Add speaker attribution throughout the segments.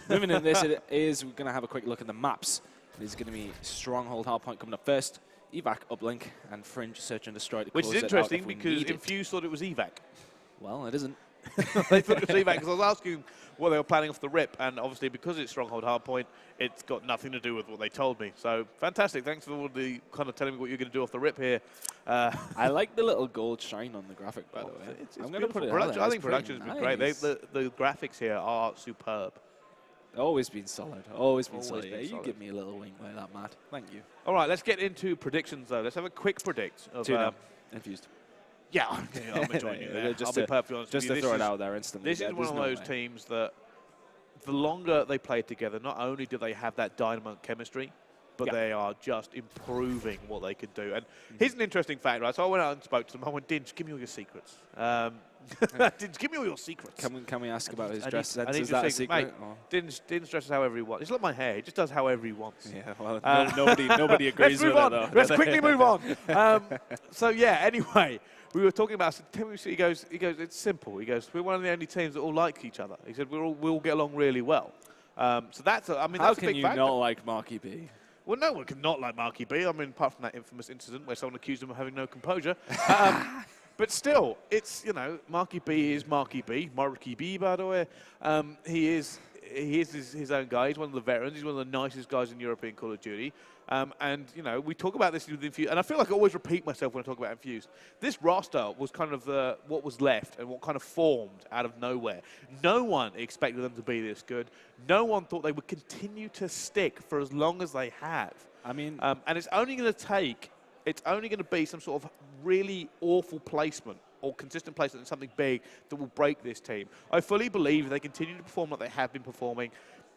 Speaker 1: moving into this, we're going to have a quick look at the maps. There's going to be Stronghold Hardpoint coming up first, Evac Uplink, and Fringe Search and Destroy to
Speaker 2: Which
Speaker 1: close
Speaker 2: is
Speaker 1: it out
Speaker 2: interesting
Speaker 1: if we
Speaker 2: because
Speaker 1: need it.
Speaker 2: Infused thought it was Evac.
Speaker 1: Well, it isn't.
Speaker 2: They thought it was Evac because I was asking what they were planning off the rip, and obviously because it's Stronghold Hardpoint, it's got nothing to do with what they told me. So fantastic! Thanks for all the kind of telling me what you're going to do off the rip here.
Speaker 1: I like the little gold shine on the graphic, by the way.
Speaker 2: It's
Speaker 1: I'm going to put it
Speaker 2: production.
Speaker 1: out there.
Speaker 2: I think production has been great. The graphics here are superb.
Speaker 1: Always been solid. Always been solid.
Speaker 2: been
Speaker 1: Yeah, you
Speaker 2: solid.
Speaker 1: give me a little wing by that, Matt. Thank you.
Speaker 2: All right, let's get into predictions though. Let's have a quick predict of
Speaker 1: 2-0. Infused.
Speaker 2: Yeah, I'm joining you there.
Speaker 1: Just
Speaker 2: I'll be perfectly honest
Speaker 1: just
Speaker 2: with
Speaker 1: to
Speaker 2: you.
Speaker 1: throw it out there instantly.
Speaker 2: This is one of those teams that the longer they play together, not only do they have that dynamite chemistry, but they are just improving what they can do. And here's an interesting fact, right? So I went out and spoke to them. I went, Dinge, give me all your secrets. Dinge, give me all your secrets.
Speaker 1: Can we ask about his dress sense?
Speaker 2: I need
Speaker 1: Is
Speaker 2: to
Speaker 1: that a
Speaker 2: think,
Speaker 1: secret?
Speaker 2: mate, Dinge dresses however he wants. It's like my hair. He just does however he wants.
Speaker 1: Yeah, well, nobody agrees
Speaker 2: Let's move
Speaker 1: with
Speaker 2: on.
Speaker 1: it, though.
Speaker 2: Let's quickly move on. So, yeah, anyway, we were talking about, he goes, it's simple. He goes, we're one of the only teams that all like each other. He said, we'll get along really well. So that's, I mean, that's a big factor.
Speaker 1: How can you not like Marky B?
Speaker 2: Well, no one can not like Marky B. I mean, apart from that infamous incident where someone accused him of having no composure. But still, it's, you know, Marky B is Marky B. Marky B, by the way. He is his own guy. He's one of the veterans. He's one of the nicest guys in European Call of Duty. And, you know, we talk about this with Infused, and I feel like I always repeat myself when I talk about Infused. This roster was kind of what was left and what kind of formed out of nowhere. No one expected them to be this good. No one thought they would continue to stick for as long as they have.
Speaker 1: I mean...
Speaker 2: and it's only going to be some sort of really awful placement or consistent placement in something big that will break this team. I fully believe if they continue to perform like they have been performing,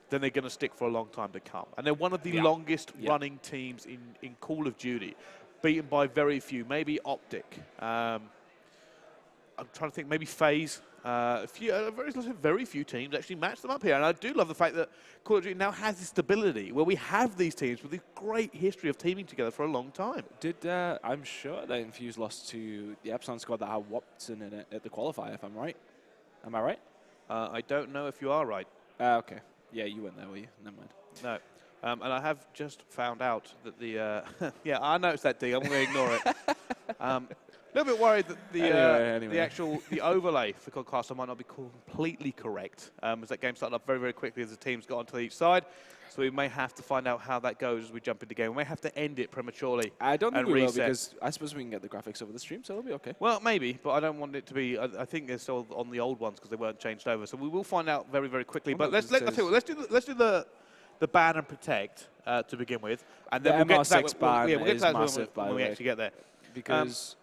Speaker 2: then they're going to stick for a long time to come. And they're one of the longest running teams in Call of Duty, beaten by very few, maybe Optic. I'm trying to think, maybe FaZe. Very few teams actually match them up here. And I do love the fact that Call of Duty now has this stability where we have these teams with a great history of teaming together for a long time.
Speaker 1: I'm sure that Infused lost to the Epsilon squad that had Watson in it at the qualifier, if I'm right. Am I right?
Speaker 2: I don't know if you are right.
Speaker 1: Okay. Yeah, you weren't there, were you? Never mind.
Speaker 2: No. And I have just found out that the... yeah, I noticed that, D. I'm going to ignore it. A little bit worried that the overlay for Codcaster might not be completely correct, as that game started up very, very quickly as the teams got onto each side. So we may have to find out how that goes as we jump into the game. We may have to end it prematurely.
Speaker 1: I don't think we will, because I suppose we can get the graphics over the stream, so it'll be okay.
Speaker 2: Well, maybe, but I don't want it to be. I think they're still on the old ones because they weren't changed over. So we will find out very, very quickly. But let's do the ban and protect to begin with, and then we'll get to that. We'll get to that when we actually get there.
Speaker 1: Because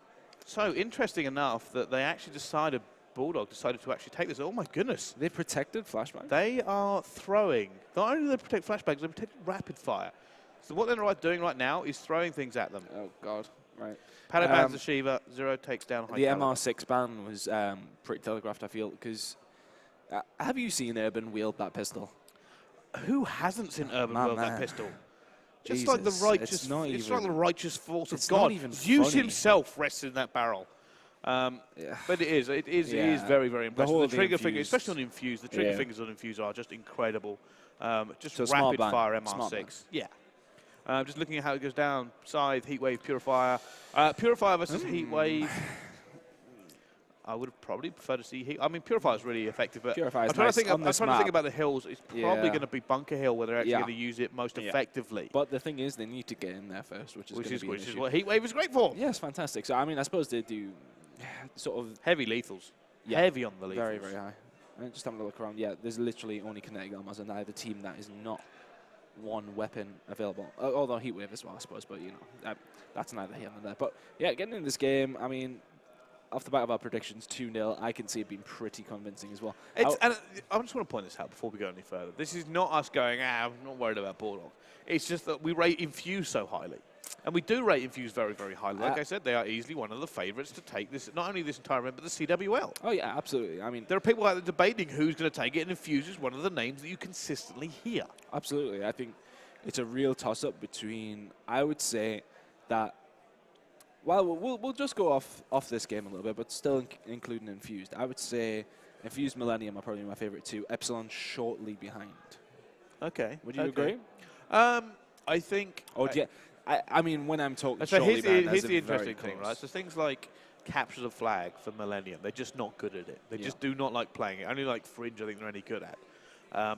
Speaker 2: so interesting enough that they actually decided. Bulldog decided to actually take this. Oh my goodness!
Speaker 1: They protected flashbang.
Speaker 2: They are throwing. Not only do they protect flashbangs, they protect rapid fire. So what they're doing right now is throwing things at them.
Speaker 1: Oh God! Right.
Speaker 2: Pano bans the Shiva. Zero takes down.
Speaker 1: The MR6 ban was pretty telegraphed, I feel, because have you seen Urban wield that pistol?
Speaker 2: Who hasn't seen Urban wield that pistol?
Speaker 1: Jesus,
Speaker 2: just like the righteous, it's like the righteous force of God. Zeus himself rests in that barrel. But it is very, very impressive. The trigger finger, especially on Infused, the trigger fingers on Infused are just incredible. Just so rapid fire MR6. Yeah. Just looking at how it goes down. Scythe, Heatwave, Purifier. Purifier versus Heatwave. I would have probably preferred to see Heat. I mean, Purifier is really effective, but I'm trying to think about the hills. It's probably going to be Bunker Hill where they're actually going to use it most effectively.
Speaker 1: But the thing is, they need to get in there first, which is
Speaker 2: what Heatwave is great for.
Speaker 1: Yes, fantastic. So I mean, I suppose they do sort of
Speaker 2: heavy lethals. Heavy on the lethals.
Speaker 1: Very, very high. And just having a look around, there's literally only kinetic armors on either team that is not one weapon available. Although Heatwave as well, I suppose, but you know, that's neither here nor there. But yeah, getting in this game, I mean, off the back of our predictions, 2-0, I can see it being pretty convincing as well.
Speaker 2: And I just want to point this out before we go any further. This is not us going, I'm not worried about Bulldog. It's just that we rate Infused so highly. And we do rate Infused very, very highly. Like I said, they are easily one of the favourites to take this, not only this entire event, but the CWL.
Speaker 1: Oh, yeah, absolutely. I mean,
Speaker 2: there are people out there debating who's going to take it, and Infused is one of the names that you consistently hear.
Speaker 1: Absolutely. I think it's a real toss-up between, I would say, that, well, we'll just go off this game a little bit, but still including Infused. I would say Infused Millennium are probably my favourite two. Epsilon shortly behind.
Speaker 2: Okay.
Speaker 1: Would you
Speaker 2: okay.
Speaker 1: agree?
Speaker 2: I think.
Speaker 1: Or do you, I mean, when I'm talking
Speaker 2: So
Speaker 1: shortly
Speaker 2: here's
Speaker 1: banned,
Speaker 2: the, here's
Speaker 1: as
Speaker 2: the
Speaker 1: in very
Speaker 2: interesting thing, right?
Speaker 1: close.
Speaker 2: So things like capture the flag for Millennium, they're just not good at it. They just do not like playing it. Only like Fringe, I think they're any good at.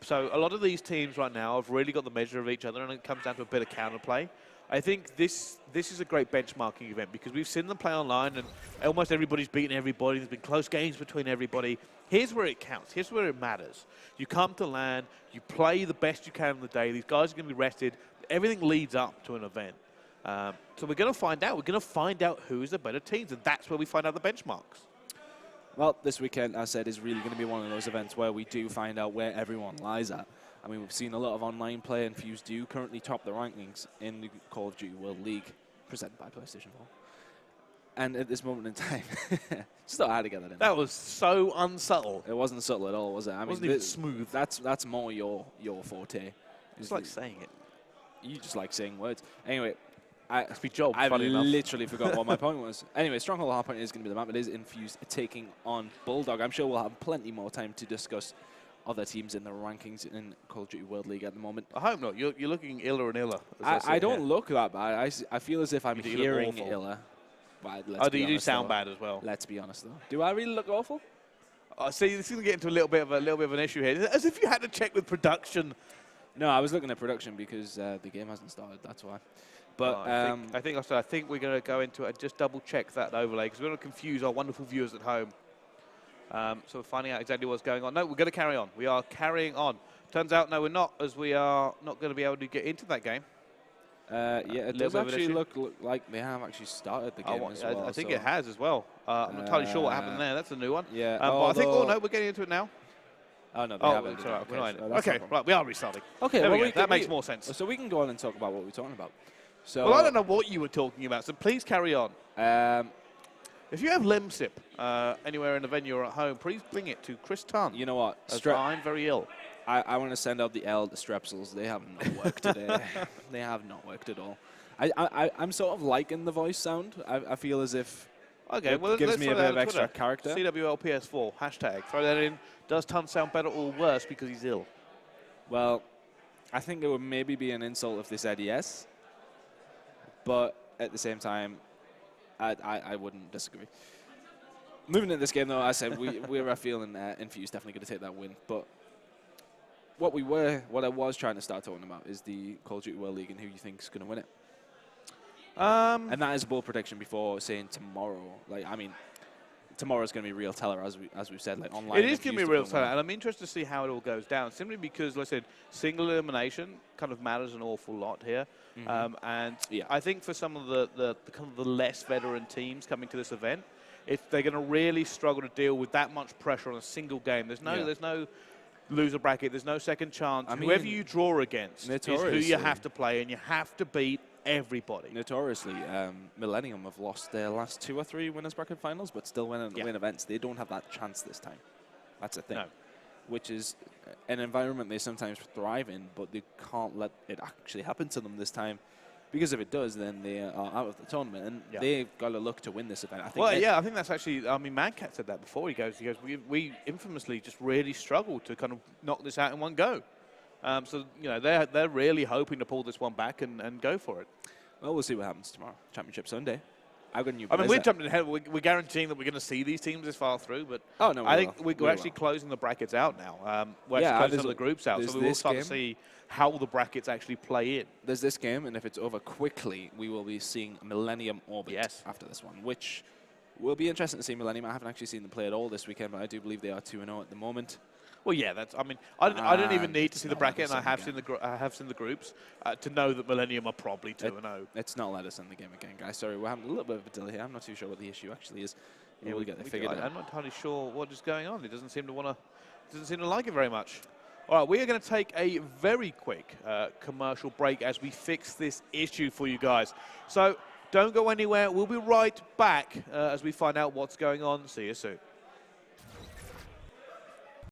Speaker 2: So a lot of these teams right now have really got the measure of each other, and it comes down to a bit of counterplay. I think this is a great benchmarking event because we've seen them play online, and almost everybody's beaten everybody. There's been close games between everybody. Here's where it counts. Here's where it matters. You come to LAN, you play the best you can on the day. These guys are going to be rested. Everything leads up to an event. So we're going to find out. We're going to find out who's the better teams, and that's where we find out the benchmarks.
Speaker 1: Well, this weekend, as I said, is really going to be one of those events where we do find out where everyone lies at. I mean, we've seen a lot of online play. Infused do currently top the rankings in the Call of Duty World League, presented by PlayStation 4. And at this moment in time, just thought I had to get that in.
Speaker 2: That was so unsubtle.
Speaker 1: It wasn't subtle at all, was it? I mean,
Speaker 2: wasn't even smooth.
Speaker 1: That's more your forte.
Speaker 2: It's like saying it.
Speaker 1: You just like saying words. Anyway,
Speaker 2: It's my job,
Speaker 1: I
Speaker 2: funny enough.
Speaker 1: literally forgot what my point was. Anyway, Stronghold Hardpoint is going to be the map. It is Infused taking on Bulldog. I'm sure we'll have plenty more time to discuss other teams in the rankings in Call of Duty World League at the moment.
Speaker 2: I hope not. You're looking iller and iller.
Speaker 1: I don't look that bad. I feel as if I'm
Speaker 2: You do
Speaker 1: hearing
Speaker 2: look awful.
Speaker 1: iller. But
Speaker 2: Oh, you do sound bad as well.
Speaker 1: Let's be honest, though. Do I really look awful?
Speaker 2: See, this is going to get into a little bit of an issue here. As if you had to check with production.
Speaker 1: No, I was looking at production because the game hasn't started. That's why. But
Speaker 2: I think we're going to go into it and just double check that overlay because we don't want to confuse our wonderful viewers at home. So we're finding out exactly what's going on. No, we're going to carry on. We are carrying on. Turns out, no, we're not, as we are not going to be able to get into that game.
Speaker 1: yeah, it does actually look like they have actually started the game as well.
Speaker 2: I think it has as well. I'm not entirely sure what happened there. That's a new one.
Speaker 1: Yeah,
Speaker 2: but I think, oh no, we're getting into it now.
Speaker 1: Oh, no, they haven't.
Speaker 2: It's all right. We're not in it.
Speaker 1: that's
Speaker 2: Okay,
Speaker 1: not
Speaker 2: right, we are restarting.
Speaker 1: Okay,
Speaker 2: There
Speaker 1: well,
Speaker 2: we go. That makes more sense.
Speaker 1: So we can go on and talk about what we're talking about. So,
Speaker 2: Well, I don't know what you were talking about, so please carry on.
Speaker 1: Um,
Speaker 2: If you have Lemsip anywhere in the venue or at home, please bring it to Chris Tunn.
Speaker 1: you know what?
Speaker 2: As I'm very ill.
Speaker 1: I want to send out the L to Strepsils. They have not worked today. They have not worked at all. I'm sort of liking the voice sound. I feel as if
Speaker 2: Okay, well,
Speaker 1: gives
Speaker 2: let's
Speaker 1: me
Speaker 2: throw
Speaker 1: a
Speaker 2: that
Speaker 1: bit of
Speaker 2: on
Speaker 1: extra
Speaker 2: Twitter.
Speaker 1: character.
Speaker 2: CWLPS4, hashtag. Throw that in. Does Tunn sound better or worse because he's ill?
Speaker 1: Well, I think it would maybe be an insult if they said yes. But at the same time, I wouldn't disagree. Moving into this game, though, I said we were feeling Infused definitely going to take that win. But what I was trying to start talking about is the Call of Duty World League and who you think is going to win it. And that is a bold prediction before saying tomorrow. Like, I mean, tomorrow's going to be real teller, as we've said. Like online,
Speaker 2: It is going to be real teller, and I'm interested to see how it all goes down. Simply because, like I said, single elimination kind of matters an awful lot here. And
Speaker 1: Yeah.
Speaker 2: I think for some of the kind of the less veteran teams coming to this event, they're going to really struggle to deal with that much pressure on a single game. There's no loser bracket. There's no second chance.
Speaker 1: I mean,
Speaker 2: whoever you draw against is who you
Speaker 1: notoriously-
Speaker 2: have to play, and you have to beat everybody.
Speaker 1: Notoriously, Millennium have lost their last 2 or 3 winners bracket finals, but still win events. They don't have that chance this time. That's the thing.
Speaker 2: No.
Speaker 1: Which is an environment they sometimes thrive in, but they can't let it actually happen to them this time. Because if it does, then they are out of the tournament, and they've got to look to win this event. I think
Speaker 2: I think that's actually, I mean, ManCave said that before. He goes, we infamously just really struggled to kind of knock this out in one go. So, you know, they're really hoping to pull this one back and go for it.
Speaker 1: Well, we'll see what happens tomorrow. Championship Sunday. I've got a new
Speaker 2: I mean, we're
Speaker 1: Blizzard.
Speaker 2: jumping ahead. We're guaranteeing that we're going to see these teams this far through, but
Speaker 1: Oh, no,
Speaker 2: I
Speaker 1: we
Speaker 2: think
Speaker 1: will.
Speaker 2: we're actually closing the brackets out now. We're actually closing some of the groups out, so we will start to see how the brackets actually play in.
Speaker 1: There's this game, and if it's over quickly, we will be seeing Millennium Orbit after this one, which will be interesting to see Millennium. I haven't actually seen them play at all this weekend, but I do believe they are 2-0 at the moment.
Speaker 2: Well, yeah, that's. I mean, I don't even need to see the bracket, and I have
Speaker 1: again.
Speaker 2: seen the groups to know that Millennium are probably 2-0.
Speaker 1: It's not let us in the game again, guys. Sorry, we're having a little bit of a delay here. I'm not too sure what the issue actually is. Yeah, we'll get it figured out.
Speaker 2: I'm not entirely sure what is going on. It doesn't seem to like it very much. All right, we are going to take a very quick commercial break as we fix this issue for you guys. So don't go anywhere. We'll be right back as we find out what's going on. See you soon.